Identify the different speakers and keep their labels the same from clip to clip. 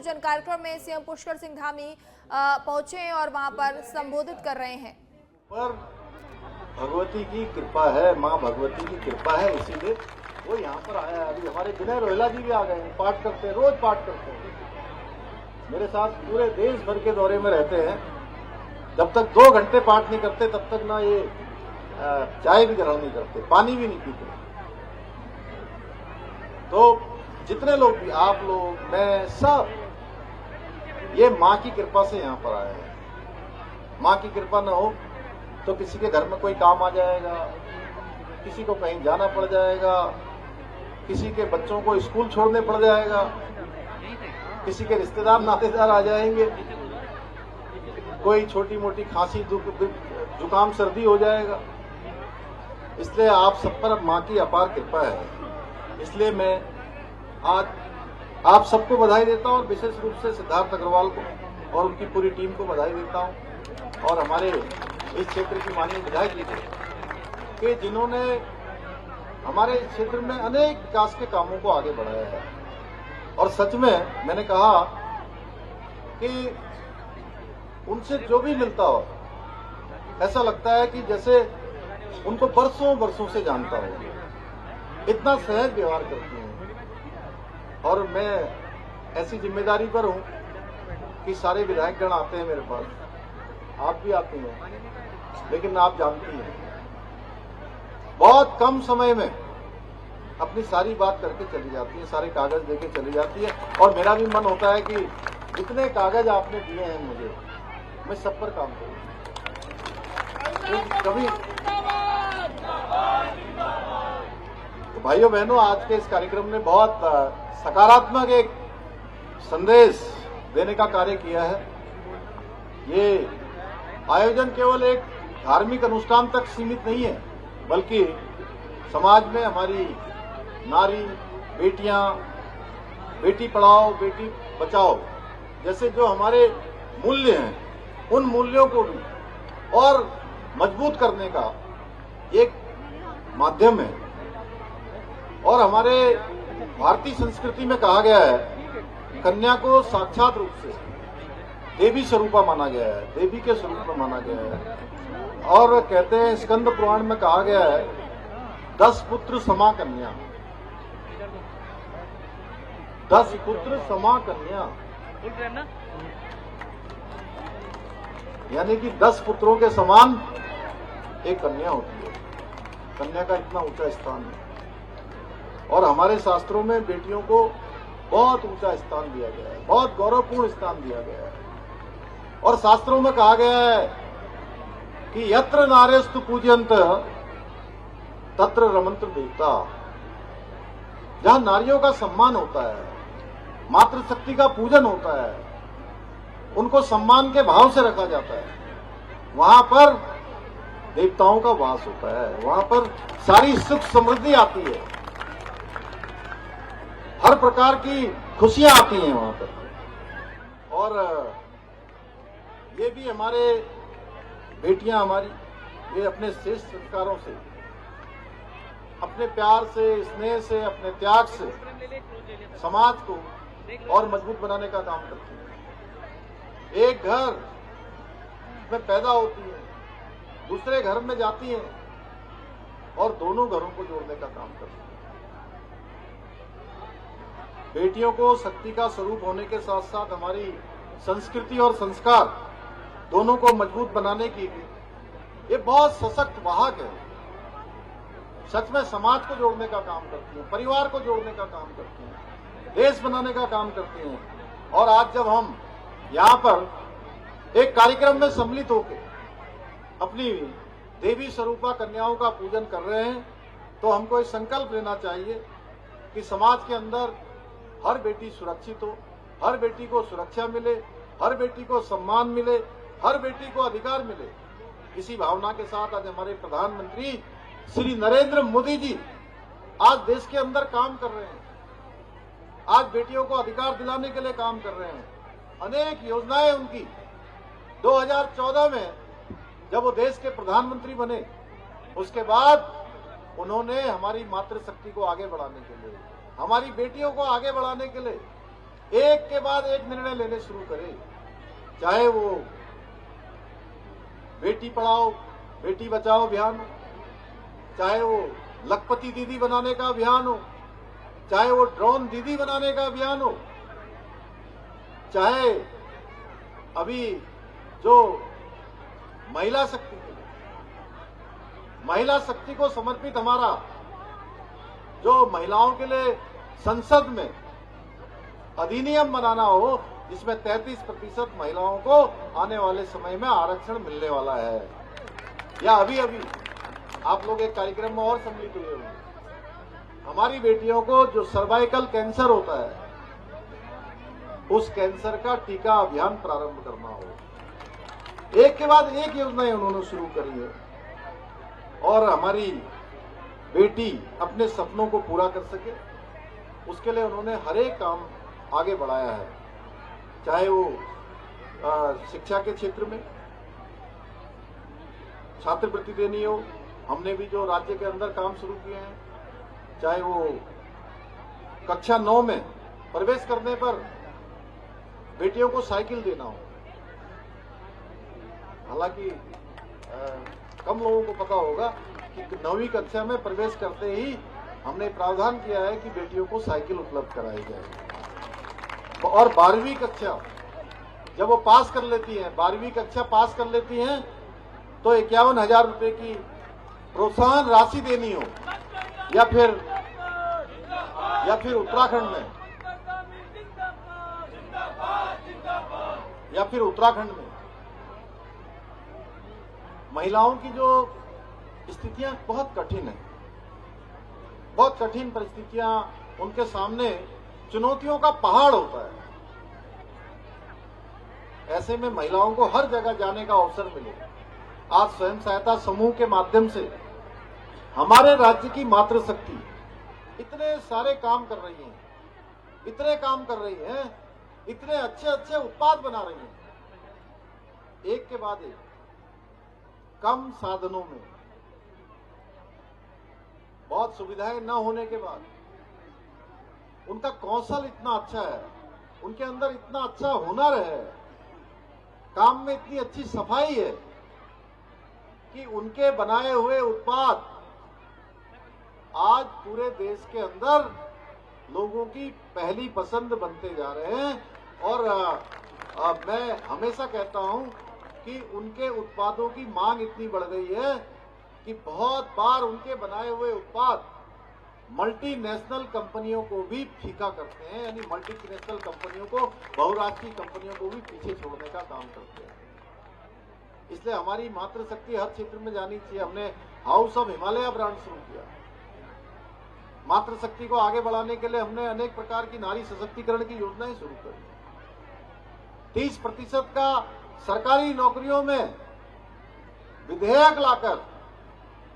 Speaker 1: पूजन कार्यक्रम में सीएम पुष्कर सिंह धामी पहुंचे और वहां पर संबोधित कर रहे हैं।
Speaker 2: पर भगवती की कृपा है, माँ भगवती की कृपा है, इसीलिए वो यहाँ पर आया है। अभी हमारे विनय रोहेला जी भी आ गए हैं, पाठ करते हैं, रोज पाठ करते हैं, मेरे साथ पूरे देश भर के दौरे में रहते हैं। जब तक 2 घंटे पाठ नहीं करते तब तक ना ये चाय भी ग्रहण नहीं करते, पानी भी नहीं पीते। तो जितने लोग भी, आप लोग, मैं, सब ये माँ की कृपा से यहाँ पर आए हैं। माँ की कृपा न हो तो किसी के घर में कोई काम आ जाएगा, किसी को कहीं जाना पड़ जाएगा, किसी के बच्चों को स्कूल छोड़ने पड़ जाएगा, किसी के रिश्तेदार नातेदार आ जाएंगे, कोई छोटी मोटी खांसी जुकाम सर्दी हो जाएगा। इसलिए आप सब पर माँ की अपार कृपा है। इसलिए मैं आज आप सबको बधाई देता हूं और विशेष रूप से सिद्धार्थ अग्रवाल को और उनकी पूरी टीम को बधाई देता हूं, और हमारे इस क्षेत्र की माननीय विधायक जी कि जिन्होंने हमारे इस क्षेत्र में अनेक विकास के कामों को आगे बढ़ाया है। और सच में मैंने कहा कि उनसे जो भी मिलता हो ऐसा लगता है कि जैसे उनको बरसों बरसों से जानता हूं, इतना सहज व्यवहार करती हैं। और मैं ऐसी जिम्मेदारी पर हूं कि सारे विधायकगण आते हैं मेरे पास, आप भी आते हैं, लेकिन आप जानती हैं बहुत कम समय में अपनी सारी बात करके चली जाती है, सारे कागज देके चली जाती है। और मेरा भी मन होता है कि जितने कागज आपने दिए हैं मुझे, मैं सब पर काम करूं। तो कभी तो भाइयों बहनों, आज के इस कार्यक्रम ने बहुत सकारात्मक एक संदेश देने का कार्य किया है। ये आयोजन केवल एक धार्मिक अनुष्ठान तक सीमित नहीं है, बल्कि समाज में हमारी नारी, बेटियां, बेटी पढ़ाओ बेटी बचाओ जैसे जो हमारे मूल्य हैं, उन मूल्यों को भी और मजबूत करने का एक माध्यम है। और हमारे भारतीय संस्कृति में कहा गया है, कन्या को साक्षात रूप से देवी स्वरूपा माना गया है, देवी के स्वरूप में माना गया है। और कहते हैं, स्कंद पुराण में कहा गया है, 10 पुत्र समा कन्या, 10 पुत्र समा कन्या, यानी कि 10 पुत्रों के समान एक कन्या होती है। कन्या का इतना ऊंचा स्थान है। और हमारे शास्त्रों में बेटियों को बहुत ऊंचा स्थान दिया गया है, बहुत गौरवपूर्ण स्थान दिया गया है। और शास्त्रों में कहा गया है कि यत्र नारेस्तु पूज्यंत तत्र रमंत्र देवता। जहां नारियों का सम्मान होता है, मातृशक्ति का पूजन होता है, उनको सम्मान के भाव से रखा जाता है, वहां पर देवताओं का वास होता है, वहां पर सारी सुख समृद्धि आती है, हर प्रकार की खुशियां आती हैं वहां पर। और ये भी हमारे बेटियां हमारी, ये अपने श्रेष्ठ संस्कारों से, अपने प्यार से, स्नेह से, अपने त्याग से समाज को और मजबूत बनाने का काम करती हैं। एक घर में पैदा होती है, दूसरे घर में जाती हैं और दोनों घरों को जोड़ने का काम करती हैं। बेटियों को शक्ति का स्वरूप होने के साथ साथ हमारी संस्कृति और संस्कार दोनों को मजबूत बनाने की ये बहुत सशक्त वाहक है। सच में समाज को जोड़ने का काम करती हैं, परिवार को जोड़ने का काम करती हैं, देश बनाने का काम करती हैं। और आज जब हम यहाँ पर एक कार्यक्रम में सम्मिलित होकर अपनी देवी स्वरूपा कन्याओं का पूजन कर रहे हैं, तो हमको एक संकल्प लेना चाहिए कि समाज के अंदर हर बेटी सुरक्षित हो, हर बेटी को सुरक्षा मिले, हर बेटी को सम्मान मिले, हर बेटी को अधिकार मिले। इसी भावना के साथ आज हमारे प्रधानमंत्री श्री नरेंद्र मोदी जी आज देश के अंदर काम कर रहे हैं, आज बेटियों को अधिकार दिलाने के लिए काम कर रहे हैं। अनेक योजनाएं उनकी 2014 में जब वो देश के प्रधानमंत्री बने, उसके बाद उन्होंने हमारी मातृशक्ति को आगे बढ़ाने के लिए, हमारी बेटियों को आगे बढ़ाने के लिए एक के बाद एक निर्णय लेने शुरू करे, चाहे वो बेटी पढ़ाओ बेटी बचाओ अभियान हो, चाहे वो लखपति दीदी बनाने का अभियान हो, चाहे वो ड्रोन दीदी बनाने का अभियान हो, चाहे अभी जो महिला शक्ति को समर्पित हमारा जो महिलाओं के लिए संसद में अधिनियम बनाना हो, जिसमें 33% महिलाओं को आने वाले समय में आरक्षण मिलने वाला है, या अभी आप लोग एक कार्यक्रम में और सम्मिलित हुए होंगे, हमारी बेटियों को जो सर्वाइकल कैंसर होता है उस कैंसर का टीका अभियान प्रारंभ करना हो। एक के बाद एक योजनाएं उन्होंने शुरू करी है और हमारी बेटी अपने सपनों को पूरा कर सके उसके लिए उन्होंने हर एक काम आगे बढ़ाया है, चाहे वो शिक्षा के क्षेत्र में छात्रवृत्ति देनी हो, हमने भी जो राज्य के अंदर काम शुरू किए हैं, चाहे वो कक्षा 9 में प्रवेश करने पर बेटियों को साइकिल देना हो। हालांकि कम लोगों को पता होगा कि 9वीं कक्षा में प्रवेश करते ही हमने प्रावधान किया है कि बेटियों को साइकिल उपलब्ध कराई जाए। और 12वीं कक्षा जब वो पास कर लेती हैं, 12वीं कक्षा पास कर लेती हैं तो 51,000 रुपए की प्रोत्साहन राशि देनी हो, या फिर उत्तराखंड में महिलाओं की जो स्थितियां बहुत कठिन है, बहुत कठिन परिस्थितियां, उनके सामने चुनौतियों का पहाड़ होता है। ऐसे में महिलाओं को हर जगह जाने का अवसर मिले। आज स्वयं सहायता समूह के माध्यम से हमारे राज्य की मातृशक्ति इतने सारे काम कर रही है, इतने अच्छे उत्पाद बना रही है, एक के बाद एक, कम साधनों में, बहुत सुविधाएं न होने के बाद उनका कौशल इतना अच्छा है, उनके अंदर इतना अच्छा हुनर है, काम में इतनी अच्छी सफाई है कि उनके बनाए हुए उत्पाद आज पूरे देश के अंदर लोगों की पहली पसंद बनते जा रहे हैं। और मैं हमेशा कहता हूं कि उनके उत्पादों की मांग इतनी बढ़ गई है कि बहुत बार उनके बनाए हुए उत्पाद मल्टीनेशनल कंपनियों को भी फीका करते हैं, यानी मल्टीनेशनल कंपनियों को, बहुराष्ट्रीय कंपनियों को भी पीछे छोड़ने का काम करते हैं। इसलिए हमारी मातृशक्ति हर क्षेत्र में जानी चाहिए। हमने हाउस ऑफ हिमालय ब्रांड शुरू किया। मातृशक्ति को आगे बढ़ाने के लिए हमने अनेक प्रकार की नारी सशक्तिकरण की योजनाएं शुरू करी। 30% का सरकारी नौकरियों में विधेयक लाकर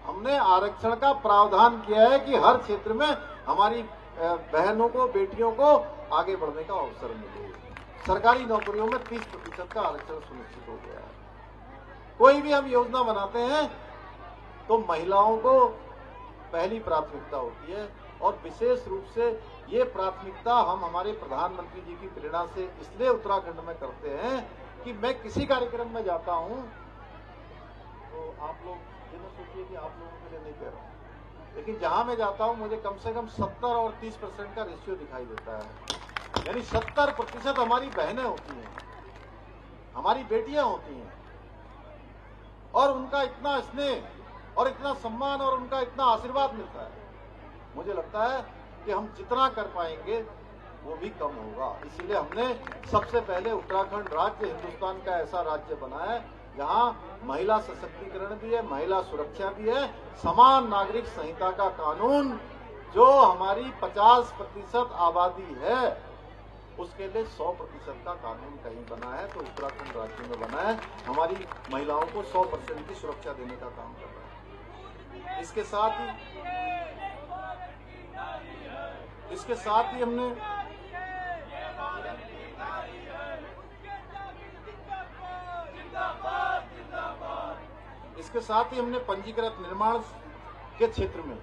Speaker 2: हमने आरक्षण का प्रावधान किया है कि हर क्षेत्र में हमारी बहनों को, बेटियों को आगे बढ़ने का अवसर मिले। सरकारी नौकरियों में 30% का आरक्षण सुनिश्चित हो गया है। कोई भी हम योजना बनाते हैं तो महिलाओं को पहली प्राथमिकता होती है, और विशेष रूप से ये प्राथमिकता हम हमारे प्रधानमंत्री जी की प्रेरणा से इसलिए उत्तराखंड में करते हैं कि मैं किसी कार्यक्रम में जाता हूं तो आप लोग ये न सोचिए कि आप लोगों के लिए नहीं कह रहा हूं, लेकिन जहां मैं जाता हूं मुझे कम से कम 70 और 30% का रेशियो दिखाई देता है। यानी 70% हमारी बहनें होती हैं, हमारी बेटियां होती हैं, और उनका इतना स्नेह और इतना सम्मान और उनका इतना आशीर्वाद मिलता है। मुझे लगता है कि हम जितना कर पाएंगे वो भी कम होगा। इसीलिए हमने सबसे पहले उत्तराखंड राज्य हिंदुस्तान का ऐसा राज्य बनाया है जहां महिला सशक्तिकरण भी है, महिला सुरक्षा भी है, समान नागरिक संहिता का कानून जो हमारी 50% आबादी है उसके लिए 100% का कानून कहीं बना है तो उत्तराखंड राज्य में बना है। हमारी महिलाओं को 100% की सुरक्षा देने का काम कर रहा है। इसके साथ ही हमने पंजीकृत निर्माण के क्षेत्र में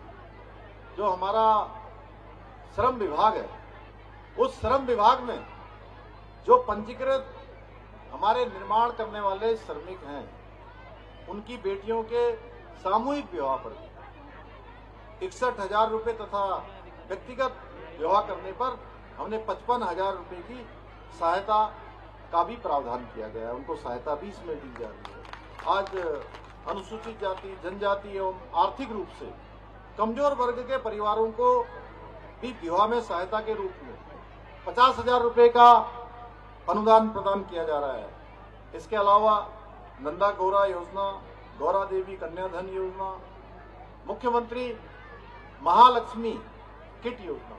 Speaker 2: जो हमारा श्रम विभाग है, उस श्रम विभाग में जो पंजीकृत हमारे निर्माण करने वाले श्रमिक हैं, उनकी बेटियों के सामूहिक विवाह पर 61,000 रुपये तथा व्यक्तिगत विवाह करने पर हमने 55,000 रुपये की सहायता का भी प्रावधान किया गया है। उनको सहायता भी इसमें दी जा रही है। आज अनुसूचित जाति, जनजाति एवं आर्थिक रूप से कमजोर वर्ग के परिवारों को भी विवाह में सहायता के रूप में 50,000 रुपये का अनुदान प्रदान किया जा रहा है। इसके अलावा नंदा गौरा योजना, गौरा देवी कन्याधन योजना, मुख्यमंत्री महालक्ष्मी किट योजना।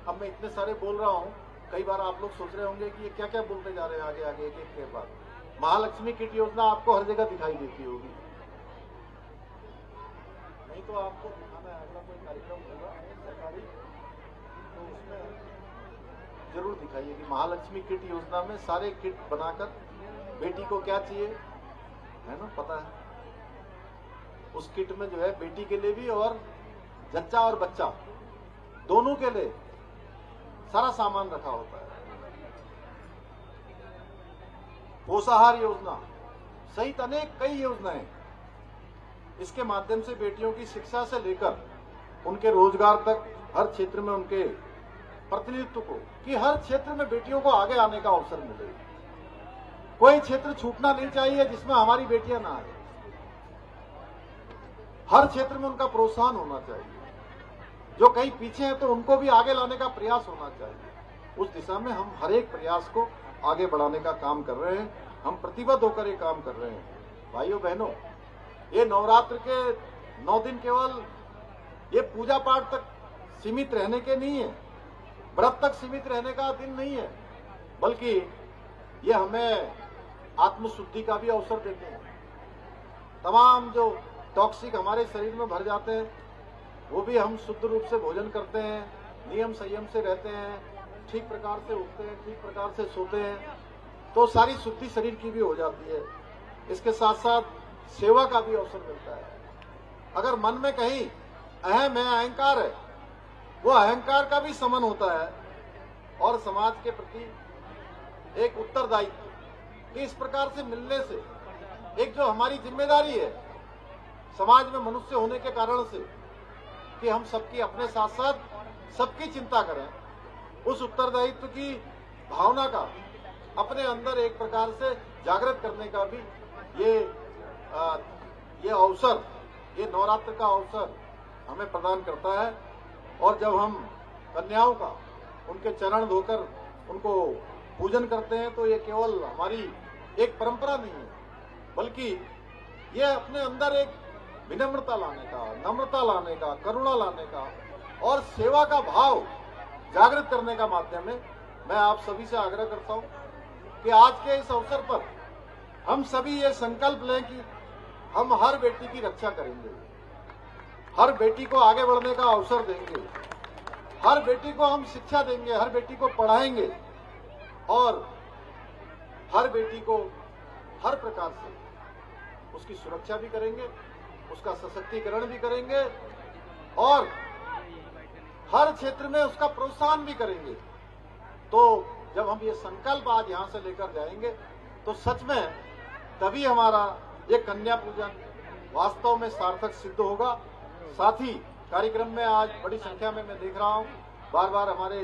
Speaker 2: अब मैं इतने सारे बोल रहा हूं, कई बार आप लोग सोच रहे होंगे कि ये क्या क्या बोलते जा रहे हैं आगे आगे एक के बाद। महालक्ष्मी किट योजना आपको हर जगह दिखाई देती होगी, नहीं तो आपको दिखाना है। अगला कोई कार्यक्रम होगा सरकारी तो उसमें जरूर दिखाइए कि महालक्ष्मी किट योजना में सारे किट बनाकर बेटी को क्या चाहिए है ना, पता है। उस किट में जो है बेटी के लिए भी और जच्चा और बच्चा दोनों के लिए सारा सामान रखा होता है। पोषाहार योजना सहित अनेक कई योजनाएं, इसके माध्यम से बेटियों की शिक्षा से लेकर उनके रोजगार तक हर क्षेत्र में उनके प्रतिनिधित्व को, कि हर क्षेत्र में बेटियों को आगे आने का अवसर मिले। कोई क्षेत्र छूटना नहीं चाहिए जिसमें हमारी बेटियां ना आए। हर क्षेत्र में उनका प्रोत्साहन होना चाहिए। जो कहीं पीछे हैं तो उनको भी आगे लाने का प्रयास होना चाहिए। उस दिशा में हम हर एक प्रयास को आगे बढ़ाने का काम कर रहे हैं। हम प्रतिबद्ध होकर ये काम कर रहे हैं। भाइयों बहनों, ये नवरात्र के 9 दिन केवल ये पूजा पाठ तक सीमित रहने के नहीं है, व्रत तक सीमित रहने का दिन नहीं है, बल्कि ये हमें आत्मशुद्धि का भी अवसर देते हैं। तमाम जो टॉक्सिक हमारे शरीर में भर जाते हैं वो भी हम शुद्ध रूप से भोजन करते हैं, नियम संयम से रहते हैं, ठीक प्रकार से उठते हैं, ठीक प्रकार से सोते हैं, तो सारी शुद्धि शरीर की भी हो जाती है। इसके साथ साथ सेवा का भी अवसर मिलता है। अगर मन में कहीं अहम है, अहंकार है, वो अहंकार का भी शमन होता है और समाज के प्रति एक उत्तरदायित्व कि इस प्रकार से मिलने से एक जो हमारी जिम्मेदारी है समाज में मनुष्य होने के कारण से कि हम सबकी अपने साथ साथ सबकी चिंता करें, उस उत्तरदायित्व की भावना का अपने अंदर एक प्रकार से जागृत करने का भी ये अवसर, ये नवरात्र का अवसर हमें प्रदान करता है। और जब हम कन्याओं का उनके चरण धोकर उनको पूजन करते हैं तो ये केवल हमारी एक परंपरा नहीं है, बल्कि ये अपने अंदर एक विनम्रता लाने का, नम्रता लाने का, करुणा लाने का और सेवा का भाव जागृत करने का माध्यम है। मैं आप सभी से आग्रह करता हूं कि आज के इस अवसर पर हम सभी ये संकल्प लें कि हम हर बेटी की रक्षा करेंगे, हर बेटी को आगे बढ़ने का अवसर देंगे, हर बेटी को हम शिक्षा देंगे, हर बेटी को पढ़ाएंगे और हर बेटी को हर प्रकार से उसकी सुरक्षा भी करेंगे, उसका सशक्तिकरण भी करेंगे और हर क्षेत्र में उसका प्रोत्साहन भी करेंगे। तो जब हम ये संकल्प आज यहां से लेकर जाएंगे तो सच में तभी हमारा ये कन्या पूजन वास्तव में सार्थक सिद्ध होगा। साथ ही कार्यक्रम में आज बड़ी संख्या में मैं देख रहा हूं, बार बार हमारे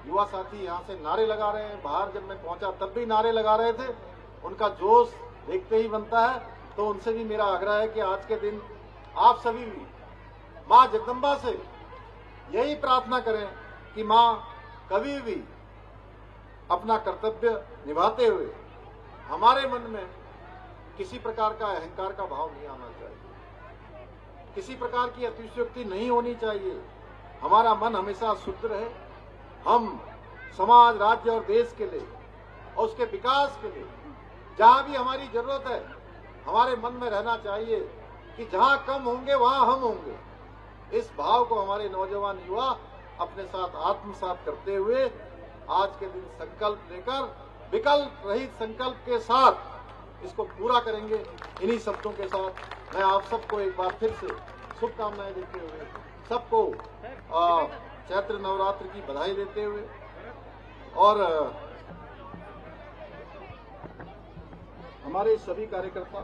Speaker 2: युवा साथी यहां से नारे लगा रहे हैं। बाहर जब मैं पहुंचा तब भी नारे लगा रहे थे। उनका जोश देखते ही बनता है। तो उनसे भी मेरा आग्रह है कि आज के दिन आप सभी भी मां जगदम्बा से यही प्रार्थना करें कि मां कभी भी अपना कर्तव्य निभाते हुए हमारे मन में किसी प्रकार का अहंकार का भाव नहीं आना चाहिए, किसी प्रकार की अतिशयोक्ति नहीं होनी चाहिए। हमारा मन हमेशा शुद्ध रहे। हम समाज, राज्य और देश के लिए और उसके विकास के लिए जहां भी हमारी जरूरत है, हमारे मन में रहना चाहिए कि जहां कम होंगे वहां हम होंगे। इस भाव को हमारे नौजवान युवा अपने साथ आत्मसात करते हुए आज के दिन संकल्प लेकर विकल्प रहित संकल्प के साथ इसको पूरा करेंगे। इन्हीं शब्दों के साथ मैं आप सबको एक बार फिर से शुभकामनाएं देते हुए, सबको चैत्र नवरात्र की बधाई देते हुए और हमारे सभी कार्यकर्ता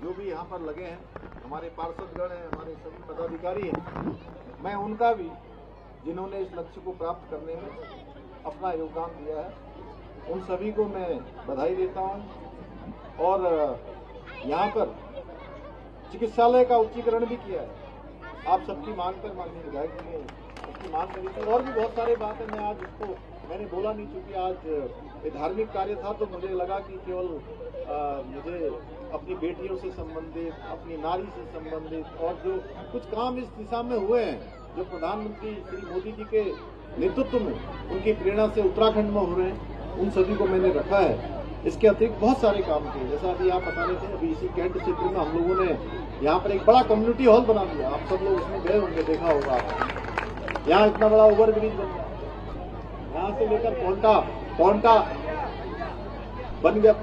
Speaker 2: जो भी यहाँ पर लगे हैं, हमारे पार्षदगण हैं, हमारे सभी पदाधिकारी हैं, मैं उनका भी जिन्होंने इस लक्ष्य को प्राप्त करने में अपना योगदान दिया है, उन सभी को मैं बधाई देता हूँ। और यहाँ पर चिकित्सालय का उच्चीकरण भी किया है। आप सबकी मांग पर माननीय विधायक जी ने उसकी मांग करी थी। और भी बहुत सारे बातें मैं आज उसको मैंने बोला नहीं, क्योंकि आज ये धार्मिक कार्य था, तो मुझे लगा कि केवल मुझे अपनी बेटियों से संबंधित, अपनी नारी से संबंधित और जो कुछ काम इस दिशा में हुए हैं, जो प्रधानमंत्री श्री मोदी जी के नेतृत्व में उनकी प्रेरणा से उत्तराखंड में हो रहे हैं, उन सभी को मैंने रखा है। इसके अतिरिक्त बहुत सारे काम किए, जैसा अभी आप बता रहे थे, अभी इसी कैंट क्षेत्र में हम लोगों ने यहाँ पर एक बड़ा कम्युनिटी हॉल बना दिया। आप सब लोग उसमें गए होंगे, देखा होगा। यहाँ इतना बड़ा ओवरब्रिज बन गया, यहाँ से लेकर पौंटा बन गया,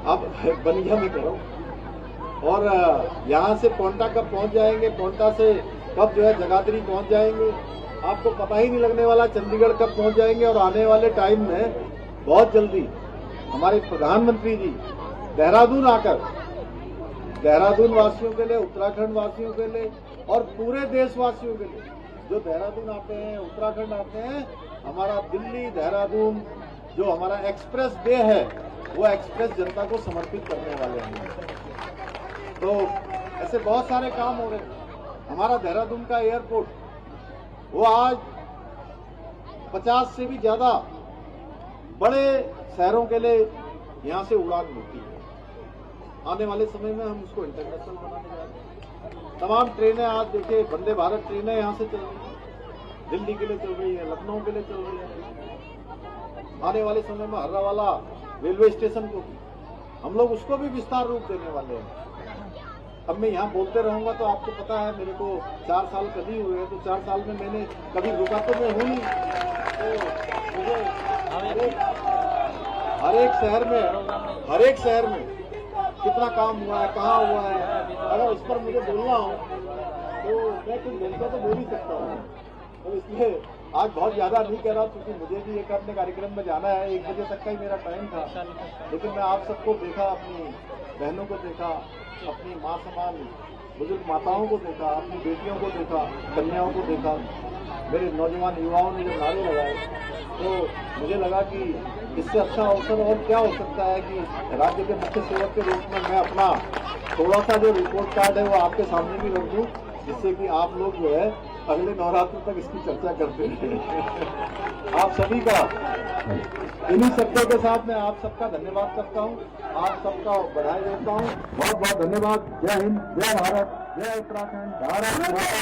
Speaker 2: अब बन गया मैं कह रहा हूँ। और यहाँ से पौंटा कब पहुँच जाएंगे, पौंटा से कब जो है जगाधरी पहुँच जाएंगे, आपको पता ही नहीं लगने वाला चंडीगढ़ कब पहुँच जाएंगे। और आने वाले टाइम में बहुत जल्दी हमारे प्रधानमंत्री जी देहरादून आकर देहरादून वासियों के लिए, उत्तराखंड वासियों के लिए और पूरे देशवासियों के लिए जो देहरादून आते हैं, उत्तराखंड आते हैं, हमारा दिल्ली देहरादून जो हमारा एक्सप्रेस वे है, वो एक्सप्रेस जनता को समर्पित करने वाले हैं। तो ऐसे बहुत सारे काम हो रहे हैं। हमारा देहरादून का एयरपोर्ट वो आज 50 से भी ज्यादा बड़े शहरों के लिए यहाँ से उड़ान मिलती है। आने वाले समय में हम उसको इंटरनेशनल बनाने जा रहे हैं। तमाम ट्रेनें आज देखिए, वंदे भारत ट्रेनें यहाँ से चल रही हैं, दिल्ली के लिए चल रही है, लखनऊ के लिए चल रही है। आने वाले समय में हर्रावाला रेलवे स्टेशन को हम लोग उसको भी विस्तार रूप देने वाले हैं। अब मैं यहाँ बोलते रहूंगा तो आपको पता है, मेरे को 4 साल कभी हुए हैं, तो 4 साल में मैंने कभी रुका तो मैं हूँ नहीं। तो मुझे हर एक शहर में कितना काम हुआ है, कहाँ हुआ है, अगर उस पर मुझे बोलना हो तो मैं कुछ बोलता तो बोल ही सकता हूँ। तो इसलिए आज बहुत ज्यादा नहीं कह रहा, क्योंकि मुझे भी एक अपने कार्यक्रम में जाना है। 1 बजे तक का ही मेरा टाइम था, लेकिन मैं आप सबको देखा, अपनी बहनों को देखा, अपनी माँ समान बुजुर्ग माताओं को देखा, अपनी बेटियों को देखा, कन्याओं को देखा, मेरे नौजवान युवाओं ने जब नारे लगाए, तो मुझे लगा कि इससे अच्छा अवसर और क्या हो सकता है कि राज्य के मुख्य सेवक के रूप में मैं अपना थोड़ा सा जो रिपोर्ट कार्ड है वो आपके सामने भी रख दूं, जिससे कि आप लोग जो है अगले नवरात्र तक इसकी चर्चा करते हैं। आप सभी का इन्हीं शब्दों के साथ मैं आप सबका धन्यवाद करता हूं, आप सबका बधाई देता हूं। बहुत बहुत धन्यवाद। जय हिंद, जय भारत, जय उत्तराखंड, भारत।